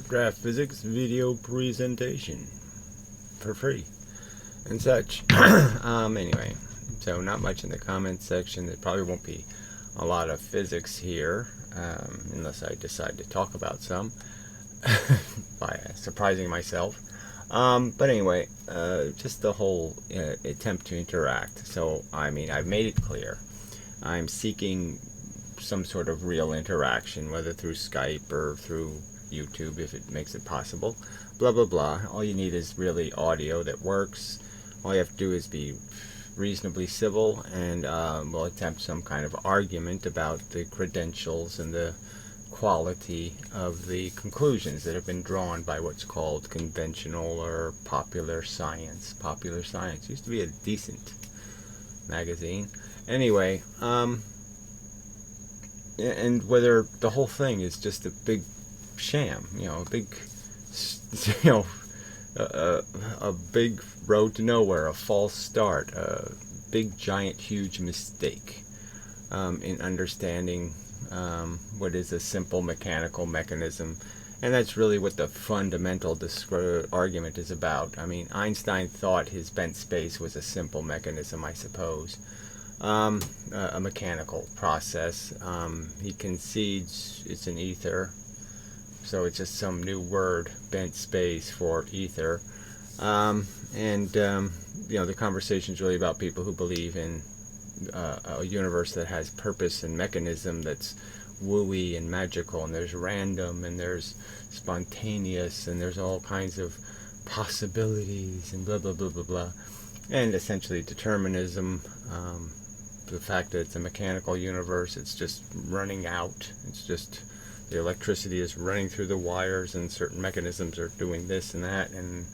draft physics video presentation for free and such. Anyway, so not much in the comments section. There probably won't be a lot of physics here unless I decide to talk about some by surprising myself. But anyway, just the whole attempt to interact. So, I mean, I've made it clear. I'm seeking some sort of real interaction, whether through Skype or through YouTube, if it makes it possible. Blah, blah, blah. All you need is really audio that works. All you have to do is be reasonably civil, and we'll attempt some kind of argument about the credentials and the quality of the conclusions that have been drawn by what's called conventional or popular science. Popular Science used to be a decent magazine. Anyway, and whether the whole thing is just a big sham, a big, a big road to nowhere, a false start, a big, giant, huge mistake in understanding what is a simple mechanical mechanism. And that's really what the fundamental argument is about. I mean, Einstein thought his bent space was a simple mechanism, I suppose. A mechanical process. He concedes it's an ether, so it's just some new word, bent space, for ether. The conversation is really about people who believe in a universe that has purpose and mechanism, that's wooey and magical, and there's random, and there's spontaneous, and there's all kinds of possibilities, and blah, blah, blah, blah, blah. And essentially determinism, the fact that it's a mechanical universe, it's just running out, it's just the electricity is running through the wires, and certain mechanisms are doing this and that, and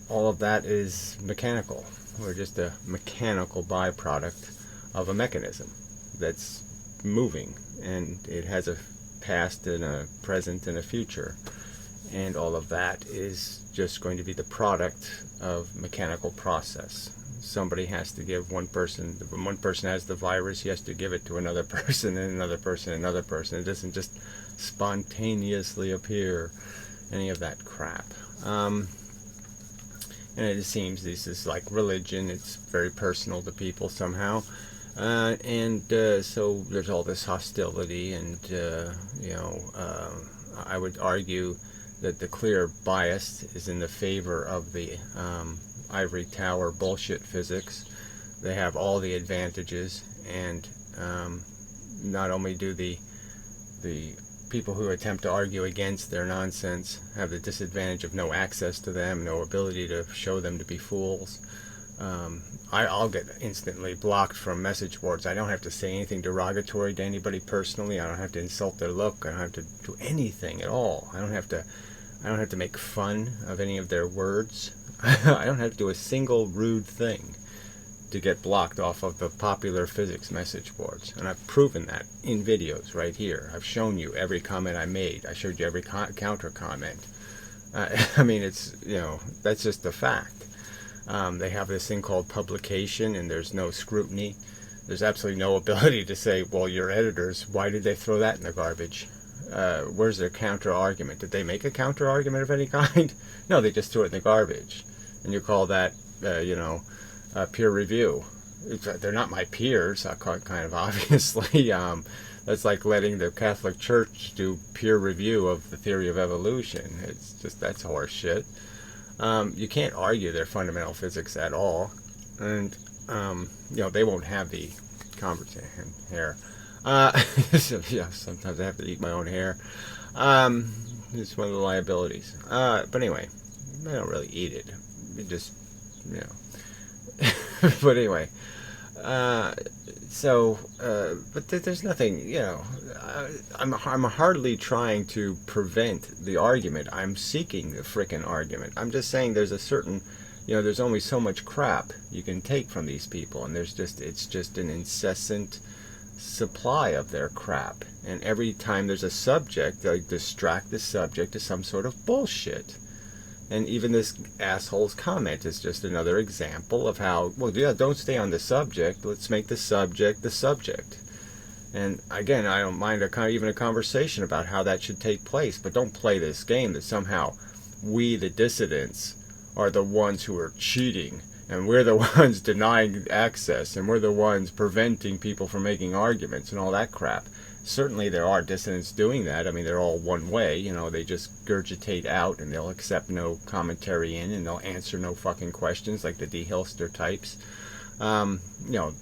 all of that is mechanical. We're just a mechanical byproduct of a mechanism that's moving, and it has a past and a present and a future, and all of that is just going to be the product of mechanical process. Somebody has to give one person, when one person has the virus, he has to give it to another person, and another person, and another person. It doesn't just spontaneously appear, any of that crap. And it seems this is like religion. It's very personal to people somehow. So there's all this hostility, and I would argue that the clear bias is in the favor of the ivory tower bullshit physics. They have all the advantages, and not only do the people who attempt to argue against their nonsense have the disadvantage of no access to them, no ability to show them to be fools. I'll get instantly blocked from message boards. I don't have to say anything derogatory to anybody personally. I don't have to insult their look. I don't have to do anything at all. I don't have to make fun of any of their words. I don't have to do a single rude thing to get blocked off of the popular physics message boards. And I've proven that in videos right here. I've shown you every comment I made. I showed you every counter comment. I mean, it's, that's just a fact. They have this thing called publication, and there's no scrutiny. There's absolutely no ability to say, well, your editors, why did they throw that in the garbage? Where's their counter argument? Did they make a counter argument of any kind? No, they just threw it in the garbage. And you call that, peer review. They're not my peers, kind of obviously. That's like letting the Catholic Church do peer review of the theory of evolution. It's just, that's horse shit. You can't argue their fundamental physics at all. And, they won't have the conversation here. Sometimes I have to eat my own hair. It's one of the liabilities. But anyway, I don't really eat it. It just, but anyway, but there's nothing, I'm hardly trying to prevent the argument. I'm seeking the frickin' argument. I'm just saying there's a certain, there's only so much crap you can take from these people, and it's just an incessant supply of their crap. And every time there's a subject, they distract the subject to some sort of bullshit. And even this asshole's comment is just another example of how, well, yeah, don't stay on the subject. Let's make the subject the subject. And again, I don't mind even a conversation about how that should take place, but don't play this game that somehow we, the dissidents, are the ones who are cheating, and we're the ones denying access, and we're the ones preventing people from making arguments and all that crap. Certainly there are dissidents doing that. I mean, they're all one way, you know, they just gurgitate out and they'll accept no commentary in, and they'll answer no fucking questions like the D. Hilster types. You know,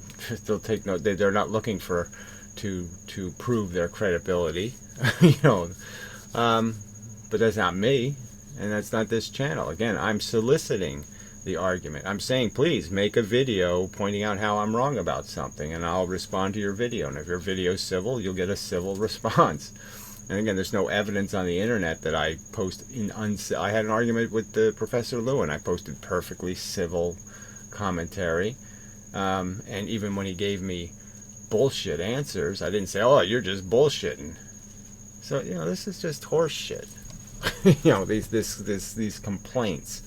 they'll take no, they're not looking for to prove their credibility, you know, but that's not me, and that's not this channel. Again, I'm soliciting the argument. I'm saying, please make a video pointing out how I'm wrong about something, and I'll respond to your video. And if your video is civil, you'll get a civil response. And again, there's no evidence on the internet that I post in I had an argument with Professor Lewin. I posted perfectly civil commentary, and even when he gave me bullshit answers, I didn't say, oh, you're just bullshitting. So, you know, this is just horse shit. You know, these complaints.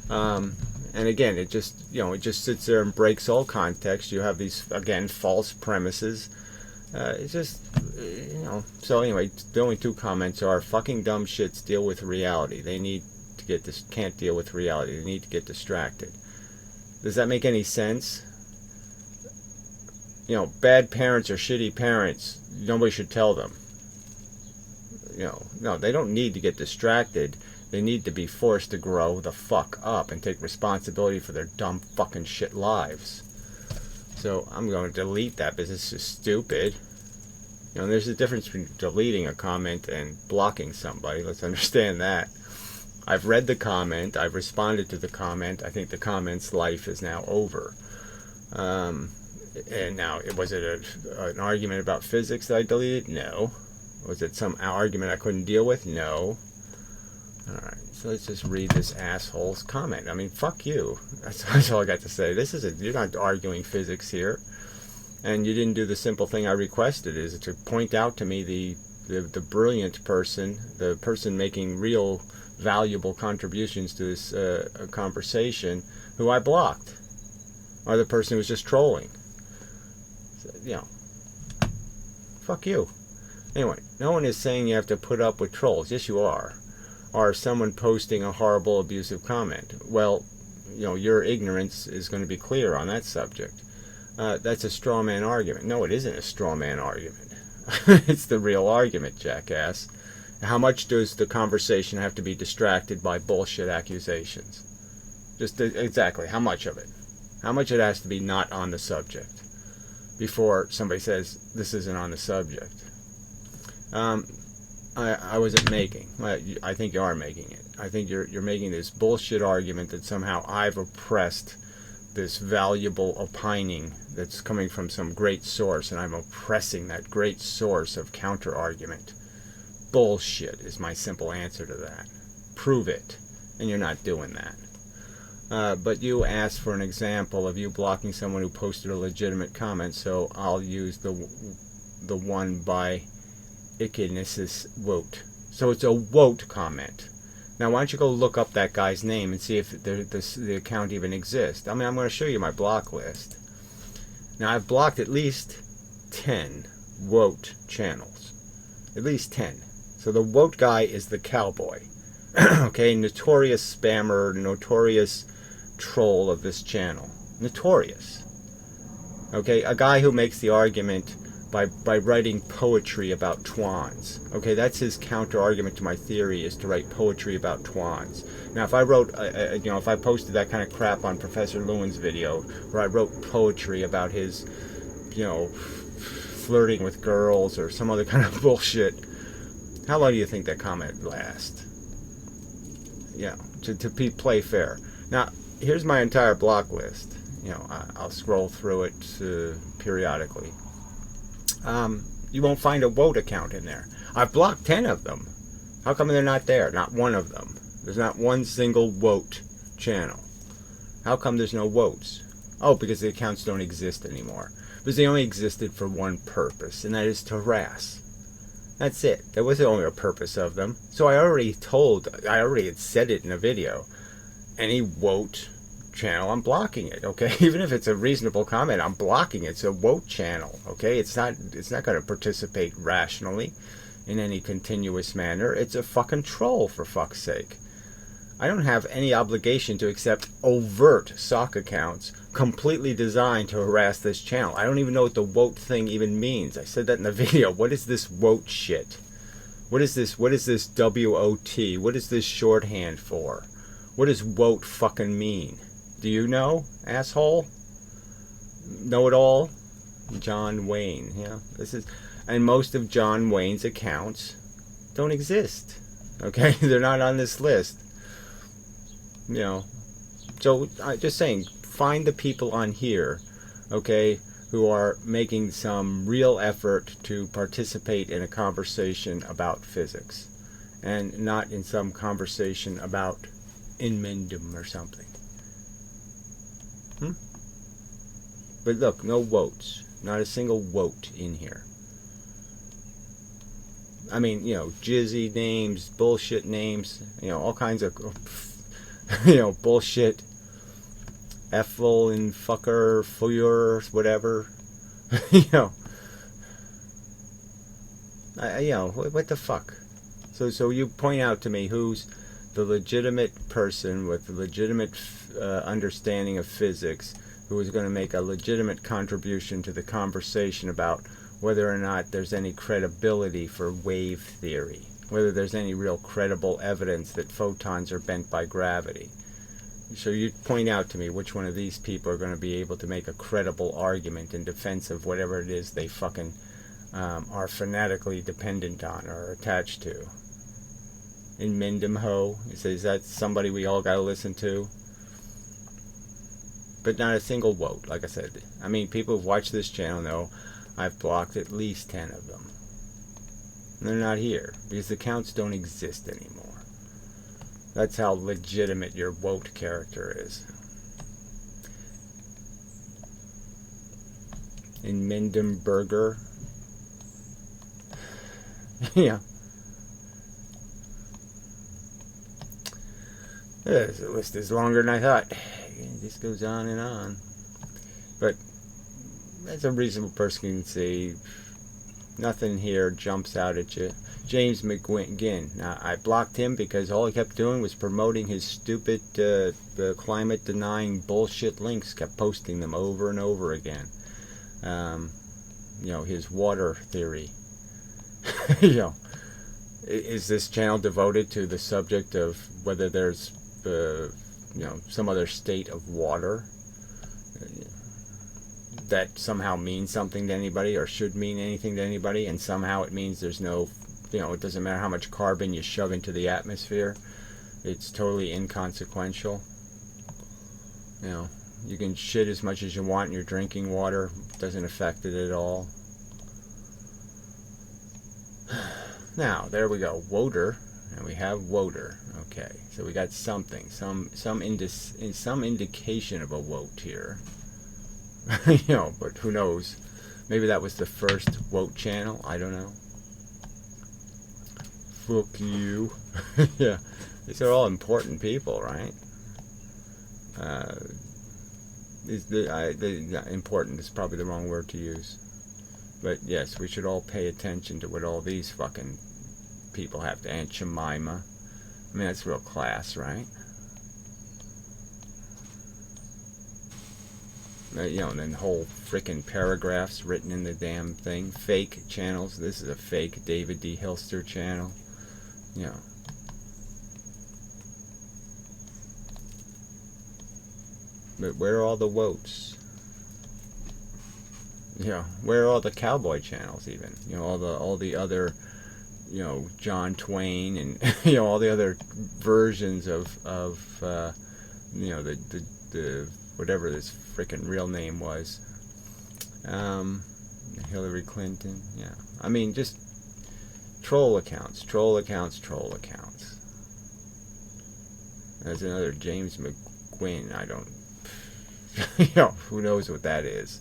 And again, it just, you know, it just sits there and breaks all context. You have these, again, false premises. It's just, you know. So anyway, the only two comments are, fucking dumb shits deal with reality. They need to get this, can't deal with reality. They need to get distracted. Does that make any sense? You know, bad parents or shitty parents, nobody should tell them. You know, no, they don't need to get distracted. They need to be forced to grow the fuck up and take responsibility for their dumb fucking shit lives. So I'm going to delete that because it's just stupid. You know, there's a difference between deleting a comment and blocking somebody. Let's understand that. I've read the comment. I've responded to the comment. I think the comment's life is now over. And now, was it an argument about physics that I deleted? No. Was it some argument I couldn't deal with? No. Alright, so let's just read this asshole's comment. I mean, fuck you. That's all I got to say. You're not arguing physics here. And you didn't do the simple thing I requested, is to point out to me the brilliant person, the person making real valuable contributions to this conversation, who I blocked. Or the person who was just trolling. You know, fuck you. Anyway, no one is saying you have to put up with trolls. Yes, you are. Or someone posting a horrible, abusive comment. Well, you know, your ignorance is going to be clear on that subject. That's a straw man argument. No, it isn't a straw man argument. It's the real argument, jackass. How much does the conversation have to be distracted by bullshit accusations? Just exactly, how much of it? How much it has to be not on the subject before somebody says this isn't on the subject? I wasn't making. I think you are making it. I think you're making this bullshit argument that somehow I've oppressed this valuable opining that's coming from some great source, and I'm oppressing that great source of counter argument. Bullshit is my simple answer to that. Prove it, and you're not doing that. But you asked for an example of you blocking someone who posted a legitimate comment, so I'll use the one by Ichnesis Wote. So it's a Wote comment. Now why don't you go look up that guy's name and see if the account even exists. I mean, I'm going to show you my block list. Now I've blocked at least 10 Wote channels. At least 10. So the Wote guy is the cowboy. Okay, notorious spammer, notorious troll of this channel. Notorious. Okay, a guy who makes the argument by writing poetry about twans. Okay, that's his counter argument to my theory, is to write poetry about twans. Now, if I wrote, you know, if I posted that kind of crap on Professor Lewin's video, where I wrote poetry about his, you know, flirting with girls or some other kind of bullshit, how long do you think that comment would last? You know, to play fair. Now, here's my entire block list. You know, I'll scroll through it periodically. You won't find a Wote account in there. I've blocked 10 of them. How come they're not there? Not one of them. There's not one single Wote channel. How come there's no Wotes? Oh, because the accounts don't exist anymore. Because they only existed for one purpose, and that is to harass. That's it. There was only a purpose of them. So I already had said it in a video. Any Wote channel, I'm blocking it, okay? Even if it's a reasonable comment, I'm blocking it. It's a woke channel, okay? It's not going to participate rationally in any continuous manner. It's a fucking troll, for fuck's sake. I don't have any obligation to accept overt sock accounts completely designed to harass this channel. I don't even know what the woke thing even means. I said that in the video. What is this woke shit? What is this WOT? What is this shorthand for? What does woke fucking mean? Do you know, asshole? Know it all? John Wayne, yeah. And most of John Wayne's accounts don't exist. Okay? They're not on this list. You know. So just saying, find the people on here, okay, who are making some real effort to participate in a conversation about physics, and not in some conversation about inmendum or something. But look, no votes. Not a single vote in here. I mean, you know, jizzy names, bullshit names, you know, all kinds of, you know, bullshit. Effel and fucker, Fuyer, whatever. You know. You know, what the fuck? So you point out to me who's the legitimate person with the legitimate understanding of physics who is going to make a legitimate contribution to the conversation about whether or not there's any credibility for wave theory, whether there's any real credible evidence that photons are bent by gravity. So you point out to me which one of these people are going to be able to make a credible argument in defense of whatever it is they fucking are fanatically dependent on or attached to. In Mendham Ho, is that somebody we all got to listen to? But not a single vote, like I said. I mean, people who've watched this channel know I've blocked at least 10 of them. And they're not here because the accounts don't exist anymore. That's how legitimate your vote character is. In Mindenberger. Yeah. The list is longer than I thought. It just goes on and on. But as a reasonable person can see, nothing here jumps out at you. James McGinn. Now, I blocked him because all he kept doing was promoting his stupid climate-denying bullshit links. Kept posting them over and over again. You know, his water theory. You know, is this channel devoted to the subject of whether there's, you know, some other state of water that somehow means something to anybody or should mean anything to anybody, and somehow it means there's no, you know, it doesn't matter how much carbon you shove into the atmosphere, it's totally inconsequential. You know, you can shit as much as you want in your drinking water, doesn't affect it at all. Now, there we go, Woter, and we have Woter. Okay, so we got something, some indication of a vote here. You know, but who knows? Maybe that was the first vote channel. I don't know. Fuck you. Yeah, these are all important people, right? Important is probably the wrong word to use. But yes, we should all pay attention to what all these fucking people have to. Aunt Jemima. I mean, that's real class, right? You know, and then whole frickin' paragraphs written in the damn thing. Fake channels. This is a fake David D. Hilster channel. You know. But where are all the votes? You know, where are all the cowboy channels even? You know, all the other, you know, John Twain and you know, all the other versions of you know, the whatever this frickin' real name was. Hillary Clinton, yeah. I mean, just troll accounts. There's another James McGinn. I don't, you know, who knows what that is.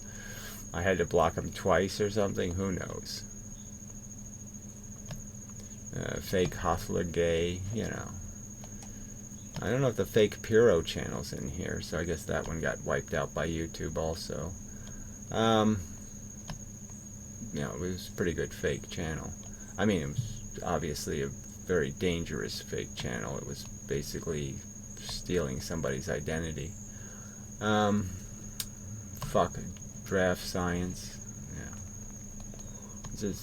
I had to block him twice or something. Who knows? Fake Hoffler gay, you know. I don't know if the fake Puro channel's in here, so I guess that one got wiped out by YouTube also. You know, it was a pretty good fake channel. I mean, it was obviously a very dangerous fake channel. It was basically stealing somebody's identity. Fuck DraftScience. Yeah.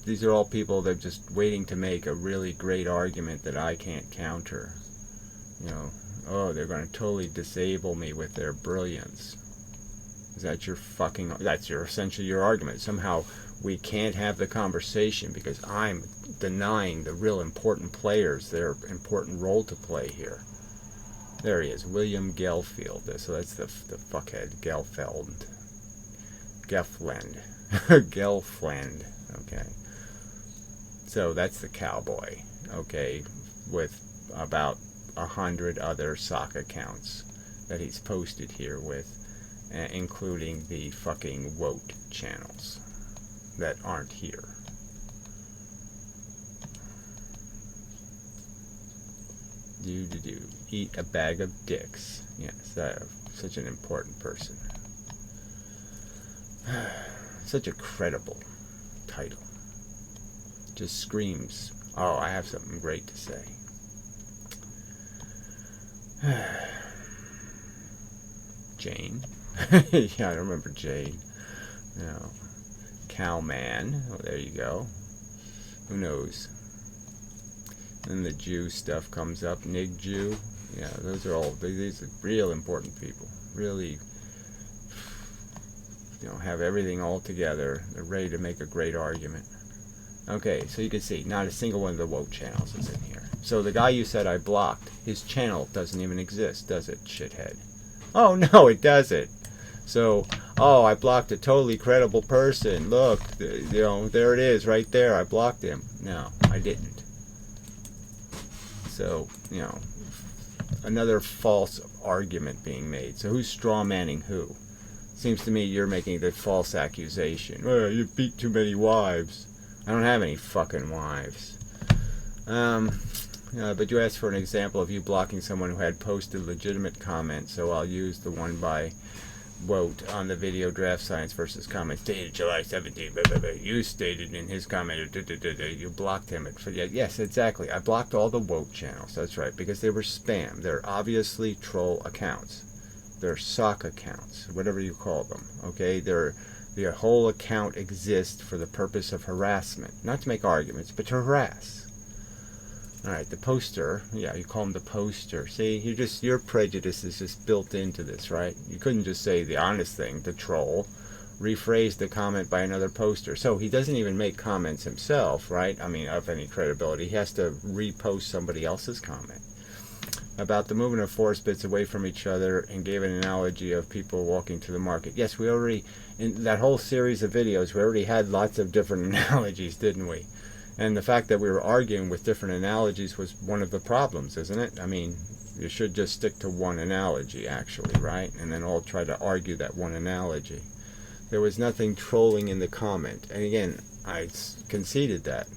These are all people that are just waiting to make a really great argument that I can't counter. You know, oh, they're going to totally disable me with their brilliance. Is that your fucking... That's essentially your argument. Somehow we can't have the conversation because I'm denying the real important players their important role to play here. There he is, William Gelfield. So that's the fuckhead, Gelfeld. Gelfland. Gelfland. Okay. So that's the cowboy. Okay. With about 100 other sock accounts that he's posted here with, including the fucking WOT channels that aren't here. Eat a bag of dicks. Yes, such an important person. Such a credible title. Just screams, oh, I have something great to say. Jane. Yeah, I remember Jane. You know, Cowman. Oh, there you go. Who knows? Then the Jew stuff comes up. Nig Jew. Yeah, those are all, these are real important people. Really, you know, have everything all together. They're ready to make a great argument. Okay, so you can see, not a single one of the woke channels is in here. So the guy you said I blocked, his channel doesn't even exist, does it, shithead? Oh, no, it doesn't. So, oh, I blocked a totally credible person. Look, you know, there it is, right there. I blocked him. No, I didn't. So, you know, another false argument being made. So who's straw manning who? Seems to me you're making the false accusation. Well, you beat too many wives. I don't have any fucking wives. But you asked for an example of you blocking someone who had posted legitimate comments, so I'll use the one by Wote on the video DraftScience versus comments dated July 17th. Blah, blah, blah. You stated in his comment, you blocked him. Yes, exactly. I blocked all the Wote channels. That's right, because they were spam. They're obviously troll accounts. They're sock accounts, whatever you call them. Okay, the whole account exists for the purpose of harassment, not to make arguments, but to harass. All right, the poster. Yeah, you call him the poster. See, your prejudice is just built into this, right? You couldn't just say the honest thing, the troll. Rephrase the comment by another poster. So he doesn't even make comments himself, right? I mean, of any credibility. He has to repost somebody else's comment. About the movement of forest bits away from each other, and gave an analogy of people walking to the market. Yes, we already, in that whole series of videos, we already had lots of different analogies, didn't we? And the fact that we were arguing with different analogies was one of the problems, isn't it? I mean, you should just stick to one analogy, actually, right? And then all try to argue that one analogy. There was nothing trolling in the comment. And again, I conceded that.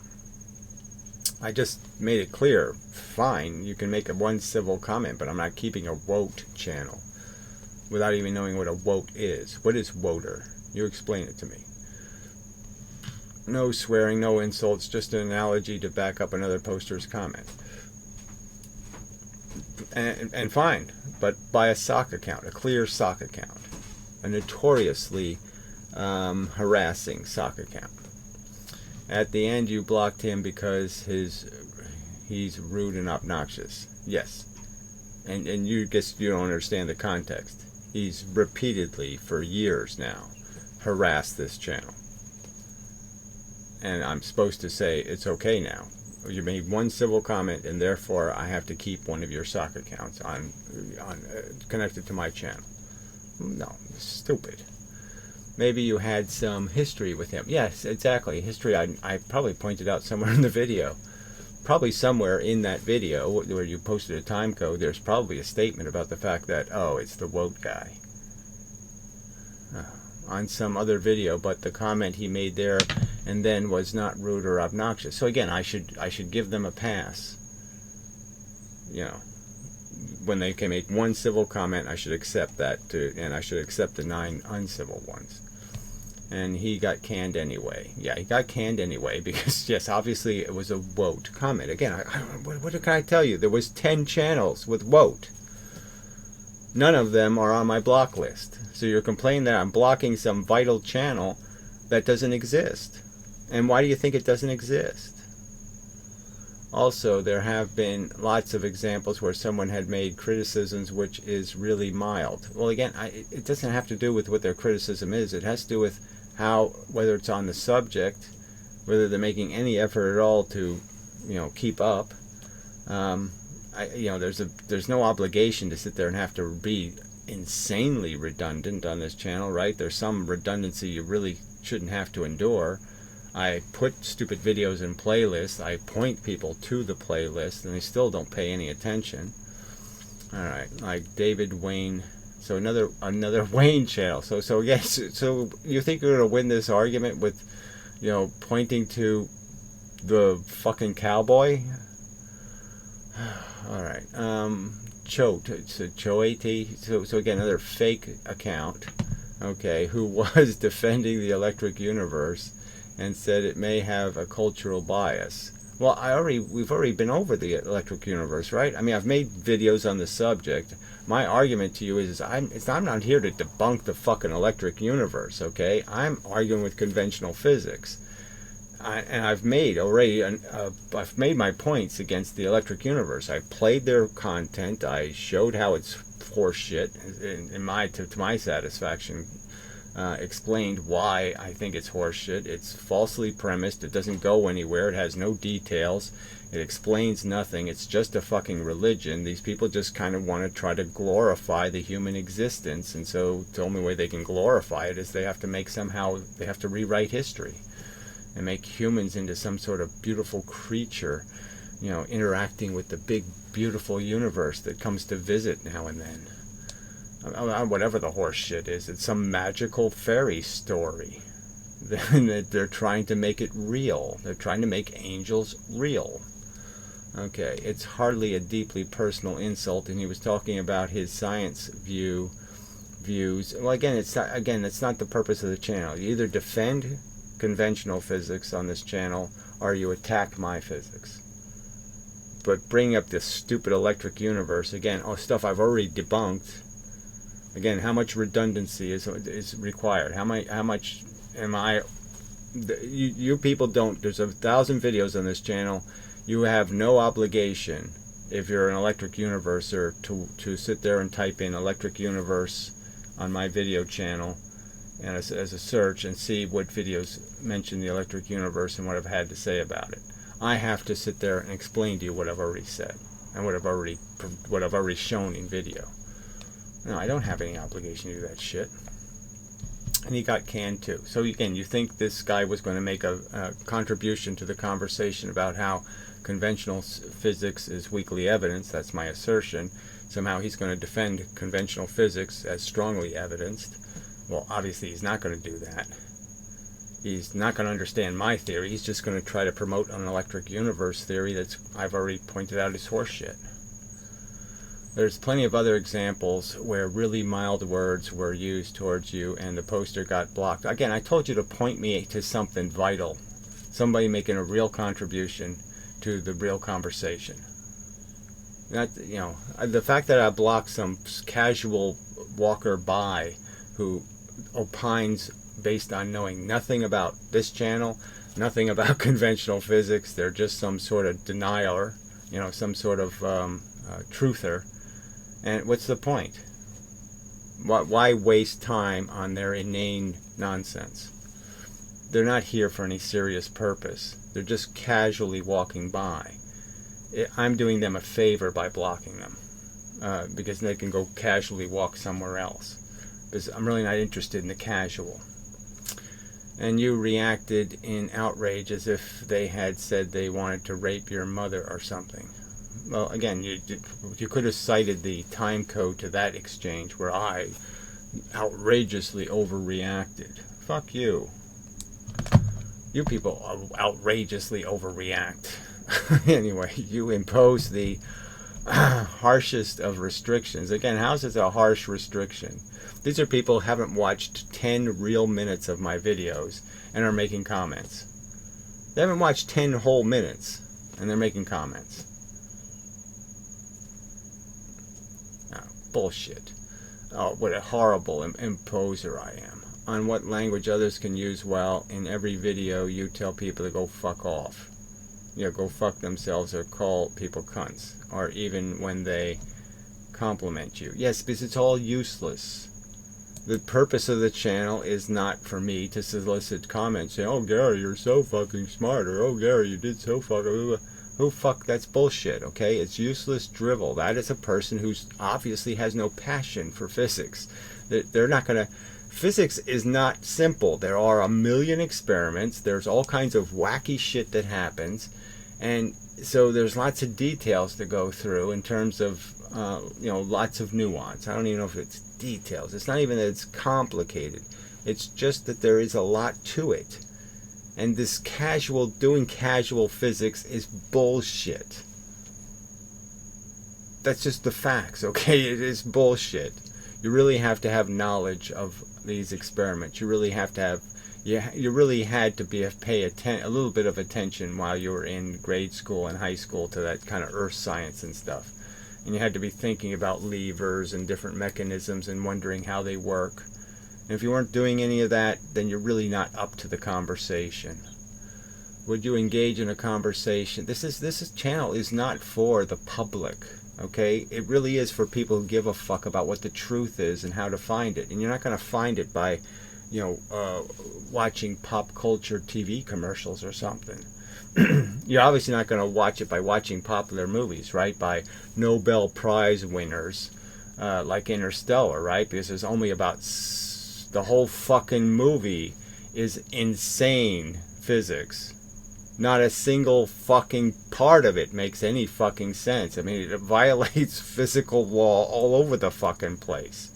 I just made it clear, fine, you can make one civil comment, but I'm not keeping a Wote channel without even knowing what a Wote is. What is Woter? You explain it to me. No swearing, no insults, just an analogy to back up another poster's comment. And fine, but by a sock account, a clear sock account, a notoriously harassing sock account. At the end, you blocked him because he's rude and obnoxious. Yes, and you guess you don't understand the context. He's repeatedly, for years now, harassed this channel. And I'm supposed to say it's okay now. You made one civil comment, and therefore I have to keep one of your sock accounts on connected to my channel. No, stupid. Maybe you had some history with him. Yes, exactly. History. I probably pointed out somewhere in the video. Probably somewhere in that video where you posted a time code, there's probably a statement about the fact that, oh, it's the Wote guy. On some other video, but the comment he made there and then was not rude or obnoxious. So again, I should give them a pass. You know, when they can make one civil comment, I should accept that too, and I should accept the 9 uncivil ones. And he got canned anyway. Yeah, he got canned anyway because, yes, obviously it was a woke comment. Again, what can I tell you? There was 10 channels with woke. None of them are on my block list. So you're complaining that I'm blocking some vital channel that doesn't exist. And why do you think it doesn't exist? Also, there have been lots of examples where someone had made criticisms which is really mild. Well, again, it doesn't have to do with what their criticism is. It has to do with how, whether it's on the subject, whether they're making any effort at all to, keep up. There's no obligation to sit there and have to be insanely redundant on this channel, right? There's some redundancy you really shouldn't have to endure. I put stupid videos in playlists. I point people to the playlist, and they still don't pay any attention. All right, like David Wayne. So another Wayne channel. So yes. So you think you're gonna win this argument with, pointing to the fucking cowboy? All right. Choate. So again, another fake account. Okay, who was defending the electric universe and said it may have a cultural bias. Well, we've already been over the electric universe, right? I mean, I've made videos on the subject. My argument to you is I'm not here to debunk the fucking electric universe, okay? I'm arguing with conventional physics. I've made my points against the electric universe. I played their content. I showed how it's horseshit to my satisfaction. Explained why I think it's horseshit. It's falsely premised. It doesn't go anywhere. It has no details. It explains nothing. It's just a fucking religion. These people just kind of want to try to glorify the human existence, and so the only way they can glorify it is they have to rewrite history and make humans into some sort of beautiful creature, interacting with the big, beautiful universe that comes to visit now and then. Whatever the horse shit is, it's some magical fairy story. They're trying to make it real. They're trying to make angels real. Okay, it's hardly a deeply personal insult, and he was talking about his science views. Well, again, it's not the purpose of the channel. You either defend conventional physics on this channel, or you attack my physics. But bringing up this stupid electric universe again, stuff I've already debunked. Again, how much redundancy is required? How much am I? You people don't. There's 1,000 videos on this channel. You have no obligation, if you're an electric universer, to sit there and type in electric universe on my video channel and as a search and see what videos mention the electric universe and what I've had to say about it. I have to sit there and explain to you what I've already said and what I've already shown in video. No, I don't have any obligation to do that shit. And he got canned too. So again, you think this guy was going to make a contribution to the conversation about how conventional physics is weakly evidenced. That's my assertion. Somehow he's going to defend conventional physics as strongly evidenced. Well, obviously he's not going to do that. He's not going to understand my theory. He's just going to try to promote an electric universe theory that's I've already pointed out is horseshit. There's plenty of other examples where really mild words were used towards you and the poster got blocked. Again, I told you to point me to something vital. Somebody making a real contribution to the real conversation. The fact that I blocked some casual walker by who opines based on knowing nothing about this channel, nothing about conventional physics. They're just some sort of denier, some sort of truther. And what's the point? Why waste time on their inane nonsense? They're not here for any serious purpose. They're just casually walking by. I'm doing them a favor by blocking them because they can go casually walk somewhere else. Because I'm really not interested in the casual. And you reacted in outrage as if they had said they wanted to rape your mother or something. Well, again, you could have cited the time code to that exchange where I outrageously overreacted. Fuck you. You people outrageously overreact. Anyway, you impose the harshest of restrictions. Again, how's this a harsh restriction? These are people who haven't watched 10 real minutes of my videos and are making comments. They haven't watched 10 whole minutes and they're making comments. Oh, bullshit. Oh, what a horrible imposer I am. On what language others can use, well, in every video you tell people to go fuck off. You know, go fuck themselves or call people cunts. Or even when they compliment you. Yes, because it's all useless. The purpose of the channel is not for me to solicit comments saying, oh Gary, you're so fucking smart, or oh Gary, you did so fucking... Who fuck, that's bullshit, okay? It's useless drivel. That is a person who obviously has no passion for physics. They're not gonna... Physics is not simple. There are a million experiments. There's all kinds of wacky shit that happens. And so there's lots of details to go through in terms of, lots of nuance. I don't even know if it's details. It's not even that it's complicated. It's just that there is a lot to it. And this doing casual physics is bullshit. That's just the facts, okay? It is bullshit. You really have to have knowledge of these experiments. You really have to have, you really had to pay a little bit of attention while you were in grade school and high school to that kind of earth science and stuff. And you had to be thinking about levers and different mechanisms and wondering how they work. And if you weren't doing any of that, then you're really not up to the conversation. Would you engage in a conversation? This channel is not for the public, okay? It really is for people who give a fuck about what the truth is and how to find it. And you're not going to find it by, watching pop culture TV commercials or something. You're obviously not going to watch it by watching popular movies, right? By Nobel Prize winners like Interstellar, right? Because there's only about... the whole fucking movie is insane physics. Not a single fucking part of it makes any fucking sense. I mean, it violates physical law all over the fucking place.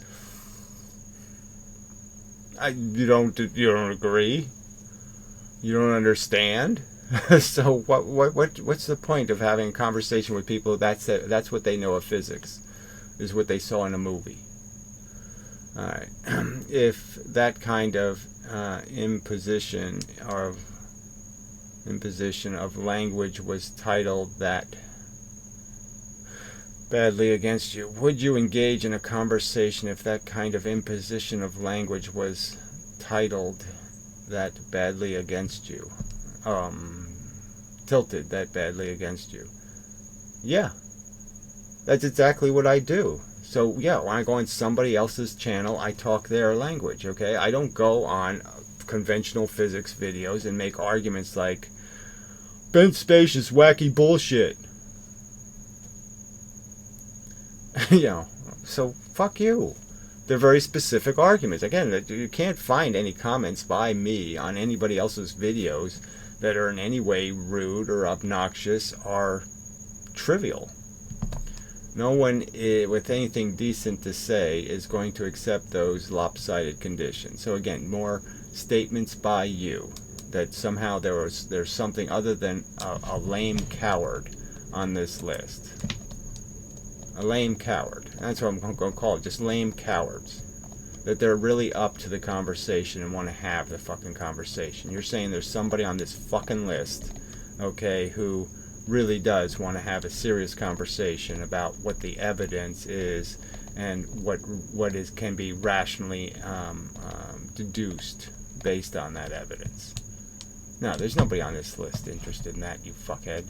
You don't agree? You don't understand? So what's the point of having a conversation with people that's what they know of physics, is what they saw in a movie? All right. If that kind of imposition of language was titled that badly against you, would you engage in a conversation if that kind of imposition of language was titled that badly against you? Tilted that badly against you? Yeah. That's exactly what I do. So yeah, when I go on somebody else's channel, I talk their language, okay? I don't go on conventional physics videos and make arguments like, bent space is wacky bullshit. So fuck you. They're very specific arguments. Again, you can't find any comments by me on anybody else's videos that are in any way rude or obnoxious or trivial. No one with anything decent to say is going to accept those lopsided conditions. So again, more statements by you that somehow there's something other than a lame coward on this list. A lame coward. That's what I'm going to call it. Just lame cowards. That they're really up to the conversation and want to have the fucking conversation. You're saying there's somebody on this fucking list, okay, who really does want to have a serious conversation about what the evidence is and what can be rationally deduced based on that evidence. No, there's nobody on this list interested in that, you fuckhead.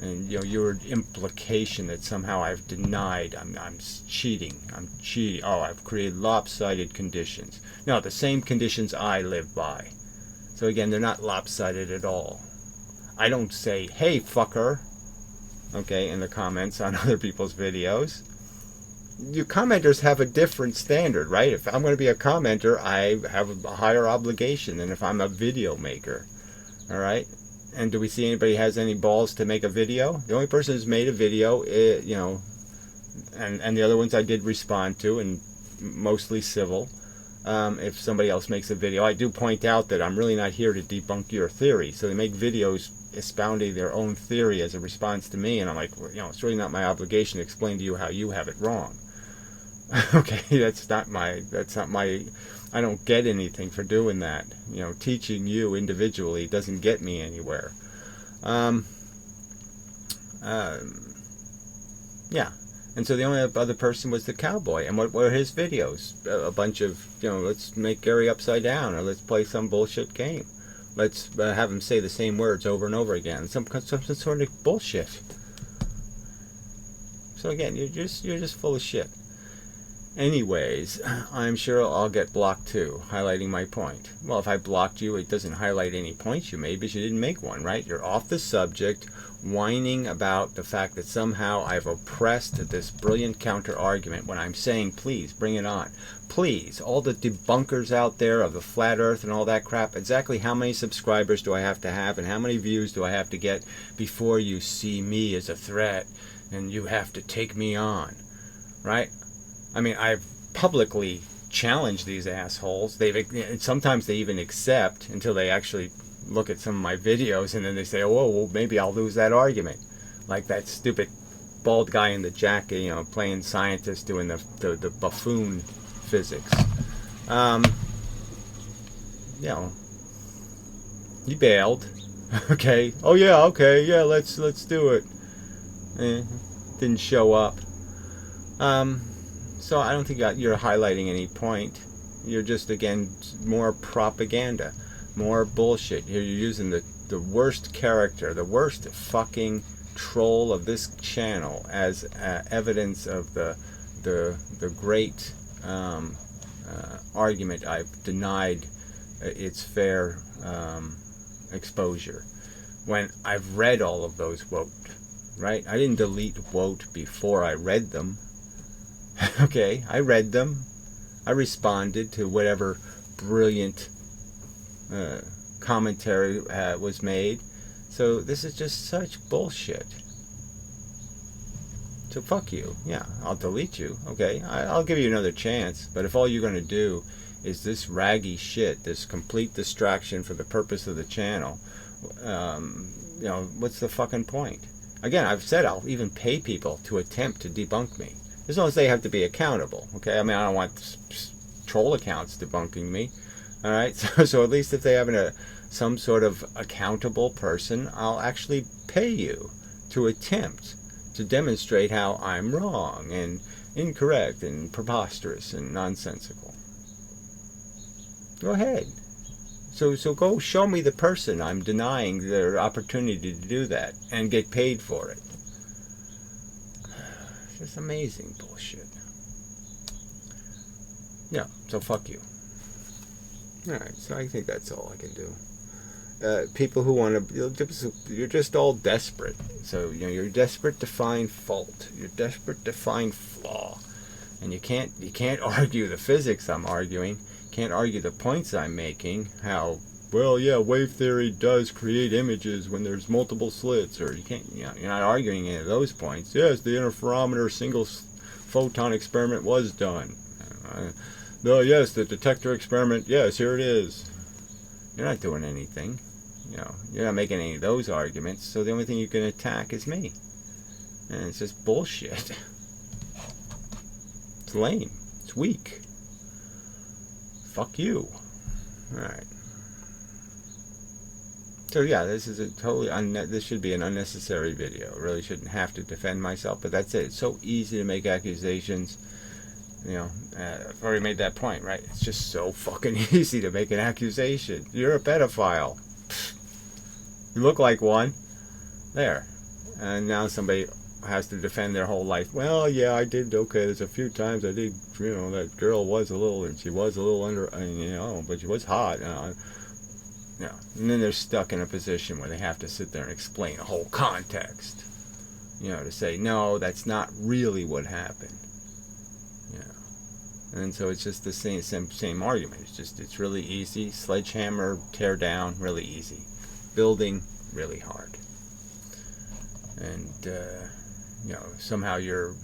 And your implication that somehow I've denied, I'm cheating. Oh, I've created lopsided conditions. No, the same conditions I live by. So again, they're not lopsided at all. I don't say, hey, fucker, okay, in the comments on other people's videos. You commenters have a different standard, right? If I'm going to be a commenter, I have a higher obligation than if I'm a video maker, all right? And do we see anybody has any balls to make a video? The only person who's made a video, and the other ones I did respond to, and mostly civil. If somebody else makes a video, I do point out that I'm really not here to debunk your theory. So they make videos expounding their own theory as a response to me, and I'm like, well, it's really not my obligation to explain to you how you have it wrong. Okay, that's not my, I don't get anything for doing that. Teaching you individually doesn't get me anywhere. Yeah. And so the only other person was the cowboy. And what were his videos? A bunch of, let's make Gary upside down, or let's play some bullshit game. Let's have him say the same words over and over again. Some sort of bullshit. So again, you're just full of shit. Anyways, I'm sure I'll get blocked too, highlighting my point. Well, if I blocked you, it doesn't highlight any points you made because you didn't make one, right? You're off the subject, whining about the fact that somehow I've oppressed this brilliant counter-argument when I'm saying, please, bring it on. Please, all the debunkers out there of the flat earth and all that crap, exactly how many subscribers do I have to have and how many views do I have to get before you see me as a threat and you have to take me on, right? I mean, I've publicly challenged these assholes. Sometimes they even accept until they actually look at some of my videos, and then they say, oh, well, maybe I'll lose that argument. Like that stupid bald guy in the jacket, playing scientist doing the buffoon physics. He bailed. Okay. Oh yeah. Okay. Yeah. Let's do it. Didn't show up. So I don't think you're highlighting any point. You're just, again, more propaganda, more bullshit. You're using the worst character, the worst fucking troll of this channel as evidence of the great argument I've denied its fair exposure. When I've read all of those quotes, right? I didn't delete quote before I read them. Okay, I read them. I responded to whatever brilliant commentary was made. So this is just such bullshit. So fuck you. Yeah, I'll delete you. Okay, I'll give you another chance. But if all you're going to do is this raggy shit, this complete distraction for the purpose of the channel, what's the fucking point? Again, I've said I'll even pay people to attempt to debunk me. As long as they have to be accountable, okay? I mean, I don't want troll accounts debunking me, all right? So at least if they have some sort of accountable person, I'll actually pay you to attempt to demonstrate how I'm wrong and incorrect and preposterous and nonsensical. Go ahead. So go show me the person I'm denying their opportunity to do that and get paid for it. It's amazing bullshit. Yeah, so fuck you. Alright, so I think that's all I can do. People who want to, you're just all desperate. So, you're desperate to find fault. You're desperate to find flaw. And you can't argue the physics I'm arguing. Can't argue the points I'm making. How, well, yeah, wave theory does create images when there's multiple slits, or you're not arguing any of those points. Yes, the interferometer single photon experiment was done. Yes, the detector experiment, yes, here it is. You're not doing anything. You're not making any of those arguments, so the only thing you can attack is me. And it's just bullshit. It's lame. It's weak. Fuck you. Alright. So yeah, this is a totally this should be an unnecessary video. I really shouldn't have to defend myself, but that's it. It's so easy to make accusations. I've already made that point, right? It's just so fucking easy to make an accusation. You're a pedophile. You look like one. There. And now somebody has to defend their whole life. Well, yeah, I did. Okay, there's a few times I did. That girl was a little, and she was a little under, but she was hot. And then they're stuck in a position where they have to sit there and explain a whole context. To say, no, that's not really what happened. And so it's just the same argument. It's really easy. Sledgehammer, tear down, really easy. Building, really hard. And, somehow your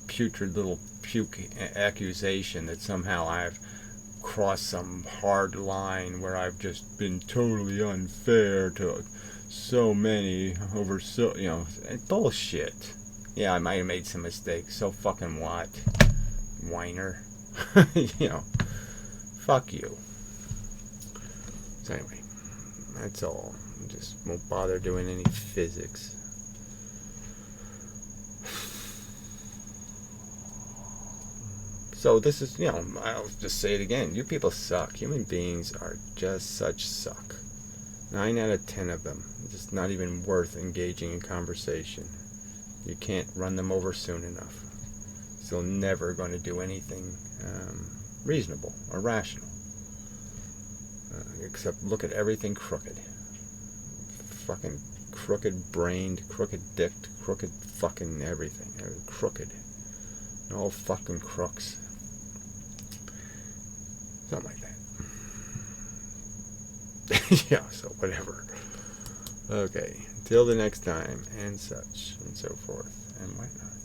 putrid little puke accusation that somehow I've crossed some hard line where I've just been totally unfair to so many over so, bullshit. Yeah, I might have made some mistakes. So fucking what? Whiner. Fuck you. So anyway, that's all. Just won't bother doing any physics. So this is, I'll just say it again. You people suck. Human beings are just such suck. 9 out of 10 of them. Just not even worth engaging in conversation. You can't run them over soon enough. So never going to do anything reasonable or rational. Except look at everything crooked. Fucking crooked brained, crooked dicked, crooked fucking everything. Crooked. All fucking crooks. Something like that. Yeah, so whatever. Okay, till the next time, and such, and so forth, and whatnot.